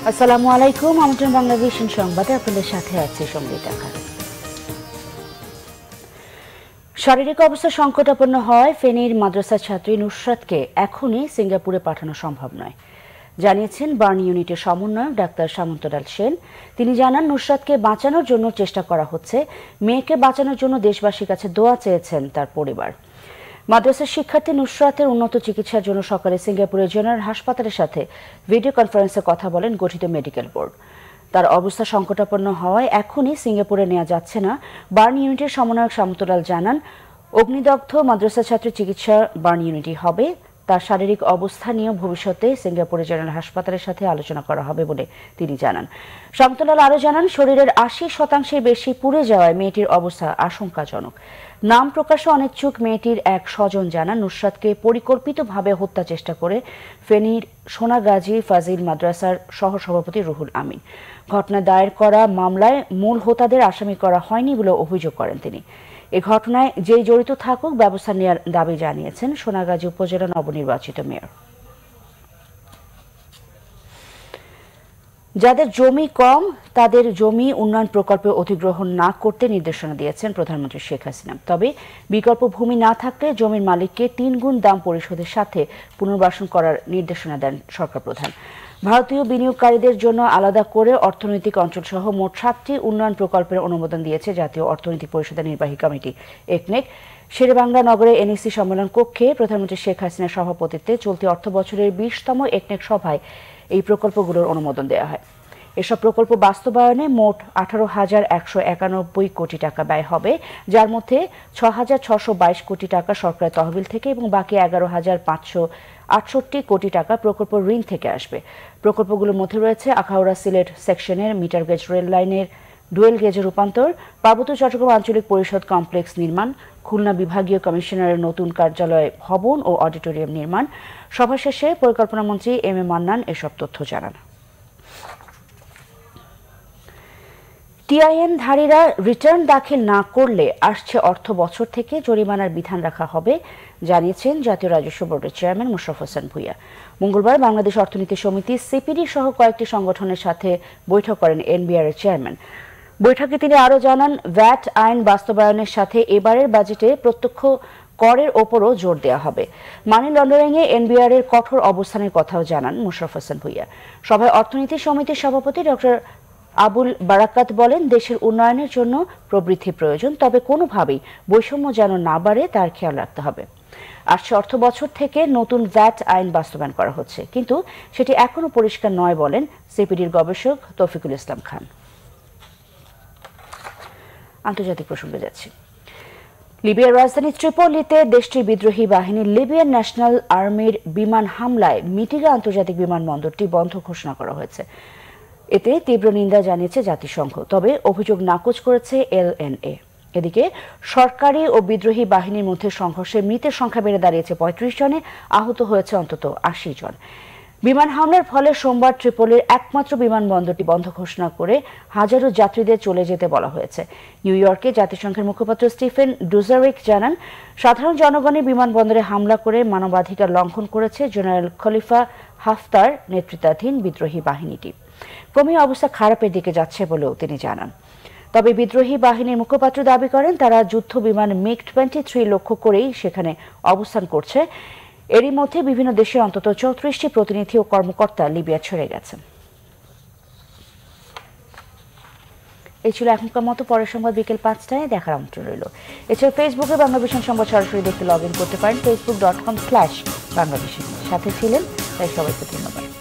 আসসালামু আলাইকুম। আমন্ত্রণ বাংলাদেশের সংবাদে আপনাদের সাথে আছে সঙ্গীতা খান। শারীরিক অবস্থা সংকটাপন্ন হয় ফেনীর মাদ্রাসা ছাত্রী নুসরাতকে এখনই সিঙ্গাপুরে পাঠানো সম্ভব নয়, জানিয়েছেন বার্ন ইউনিটের সমন্বয়ক ডাক্তার সামন্তলাল সেন। তিনি জানান, নুসরাতকে বাঁচানোর জন্য চেষ্টা করা হচ্ছে। মেয়েকে বাঁচানোর জন্য দেশবাসীর কাছে দোয়া চেয়েছেন তার পরিবার। মাদ্রাসার শিক্ষার্থী নুসরাতের উন্নত চিকিৎসার জন্য সকালে সিঙ্গাপুরের জেনারেল হাসপাতালের সাথে ভিডিও কনফারেন্সে কথা বলেন গঠিত মেডিকেল বোর্ড। তার অবস্থা সংকটাপন্ন হওয়ায় এখনই সিঙ্গাপুরে নেওয়া যাচ্ছে না। বার্ন ইউনিটের সমন্বয়ক সামন্তলাল জানান, অগ্নিদগ্ধ মাদ্রাসা ছাত্রের চিকিৎসা বার্ন ইউনিটই হবে। তার শারীরিক অবস্থা নিয়ে ভবিষ্যতে সিঙ্গাপুরের জেনারেল হাসপাতালের সাথে আলোচনা করা হবে বলে তিনি জানান। সামন্তলাল আরও জানান, শরীরের ৮০% বেশি পুড়ে যাওয়ায় মেয়েটির অবস্থা আশঙ্কাজনক। নাম প্রকাশে অনিচ্ছুক মেয়েটির এক স্বজন জানান, নুসরাতকে পরিকল্পিতভাবে হত্যা চেষ্টা করে ফেনীর সোনাগাজী ফাজিল মাদ্রাসার সহসভাপতি রুহুল আমিন। ঘটনা দায়ের করা মামলায় মূল হোতাদের আসামি করা হয়নি বলে অভিযোগ করেন তিনি। এ ঘটনায় যেই জড়িত থাকুক ব্যবস্থা নেওয়ার দাবি জানিয়েছেন সোনাগাজী উপজেলা নবনির্বাচিত মেয়র। যাদের জমি কম তাদের জমি উন্নয়ন প্রকল্পে অধিগ্রহণ না করতে নির্দেশনা দিয়েছেন প্রধানমন্ত্রী শেখ হাসিনা। তবে বিকল্প ভূমি না থাকলে জমির মালিককে ৩ গুণ দাম পরিশোধের সাথে পুনর্বাসন করার নির্দেশনা দেন সরকার প্রধান। ভারতীয় বিনিয়োগকারীদের জন্য আলাদা করে অর্থনৈতিক অঞ্চলসহ মোট 7টি উন্নয়ন প্রকল্পের অনুমোদন দিয়েছে জাতীয় অর্থনৈতিক পরিষদের নির্বাহী কমিটি একনেক। শেরেবাংলা নগরে এনইসি সম্মেলন কক্ষে প্রধানমন্ত্রী শেখ হাসিনার সভাপতিত্বে চলতি অর্থবছরের 20তম একনেক সভায় এই প্রকল্পগুলোর অনুমোদন দেওয়া হয়। এসব প্রকল্প বাস্তবায়নে মোট 18,191 কোটি টাকা ব্যয় হবে, যার মধ্যে 6,622 কোটি টাকা সরকারি তহবিল থেকে এবং বাকি 11,568 কোটি টাকা প্রকল্প ঋণ থেকে আসবে। প্রকল্পগুলোর মধ্যে রয়েছে আখাউড়া সিলেট সেকশনের মিটার গেজ রেল লাইনের ডুয়েল গেজে রূপান্তর, পার্বত্য চট্টগ্রাম আঞ্চলিক পরিষদ কমপ্লেক্স নির্মাণ, খুলনা বিভাগীয় কমিশনারের নতুন কার্যালয় ভবন ও অডিটোরিয়াম নির্মাণ। সভা শেষে পরিকল্পনামন্ত্রী এম এ মান্নান এসব তথ্য জানান। টিআইএনধারীরা রিটার্ন দাখিল না করলে আসছে অর্থ বছর থেকে জরিমানার বিধান রাখা হবে, জানিয়েছেন জাতীয় রাজস্ব বোর্ডের চেয়ারম্যান মোশাররফ হোসেন ভূঁইয়া। মঙ্গলবার বাংলাদেশ অর্থনীতি সমিতি সিপিডি সহ কয়েকটি সংগঠনের সাথে বৈঠক করেন এনবিআর এর চেয়ারম্যান। বৈঠকে তিনি আরও জানান, ভ্যাট আইন বাস্তবায়নের সাথে এবারের বাজেটে প্রত্যক্ষ করের ওপরও জোর দেওয়া হবে। মানি লন্ডারিংয়ে এনবিআর এর কঠোর অবস্থানের কথাও জানান মোশাররফ হোসেন ভূঁইয়া। সভায় অর্থনীতি সমিতির সভাপতি ডক্টর আবুল বারাকাত বলেন, দেশের উন্নয়নের জন্য প্রবৃদ্ধি প্রয়োজন, তবে কোনোভাবেই বৈষম্য যেন না বাড়ে তার খেয়াল রাখতে হবে। আসছে অর্থ বছর থেকে নতুন ভ্যাট আইন বাস্তবায়ন করা হচ্ছে, কিন্তু সেটি এখনো পরিষ্কার নয় বলেন সিপিডির গবেষক তৌফিকুল ইসলাম খান। আন্তর্জাতিক প্রসঙ্গে যাচ্ছি। লিবিয়ার রাজধানী ত্রিপোলিতে দেশটির বিদ্রোহী বাহিনী লিবিয়ান ন্যাশনাল আর্মির বিমান হামলায় মিটিগা আন্তর্জাতিক বিমানবন্দরটি বন্ধ ঘোষণা করা হয়েছে। এতে তীব্র নিন্দা জানিয়েছে জাতিসংঘ, তবে অভিযোগ নাকচ করেছে এলএনএ। এদিকে সরকারি ও বিদ্রোহী বাহিনীর মধ্যে সংঘর্ষে মৃতের সংখ্যা বেড়ে দাঁড়িয়েছে 35 জনে, আহত হয়েছে অন্তত 80 জন। বিমান হামলার ফলে সোমবার ত্রিপোলির একমাত্র বিমানবন্দরটি বন্ধ ঘোষণা করে হাজারো যাত্রীদের চলে যেতে বলা হয়েছে। নিউ ইয়র্কে জাতিসংঘের মুখপাত্র স্টিফেন ডুজারিক জানান, সাধারণ জনগণের বিমানবন্দরে হামলা করে মানবাধিকার লঙ্ঘন করেছে জেনারেল খলিফা হাফতার নেতৃত্বাধীন বিদ্রোহী বাহিনীটি। ক্রমে অবস্থা খারাপের দিকে যাচ্ছে বলেও তিনি জানান। তবে বিদ্রোহী বাহিনীর মুখপাত্র দাবি করেন, তারা যুদ্ধ বিমান মিগ-23 লক্ষ্য করেই সেখানে অবস্থান করছে। এরই মধ্যে বিভিন্ন দেশের অন্তত 34টি প্রতিনিধি ও কর্মকর্তা লিবিয়া ছেড়ে গেছেন। এই ছিল এখনকার মতো। পরের সংবাদ বিকেল 5টায় দেখার আমন্ত্রণ রইল। এছাড়া ফেসবুকে বাংলাভিশন সংবাদ সরাসরি দেখতে লগ ইন করতে পারেন facebook.com/বাংলাভিশন। সাথে ছিলেন তাই সবাইকে ধন্যবাদ।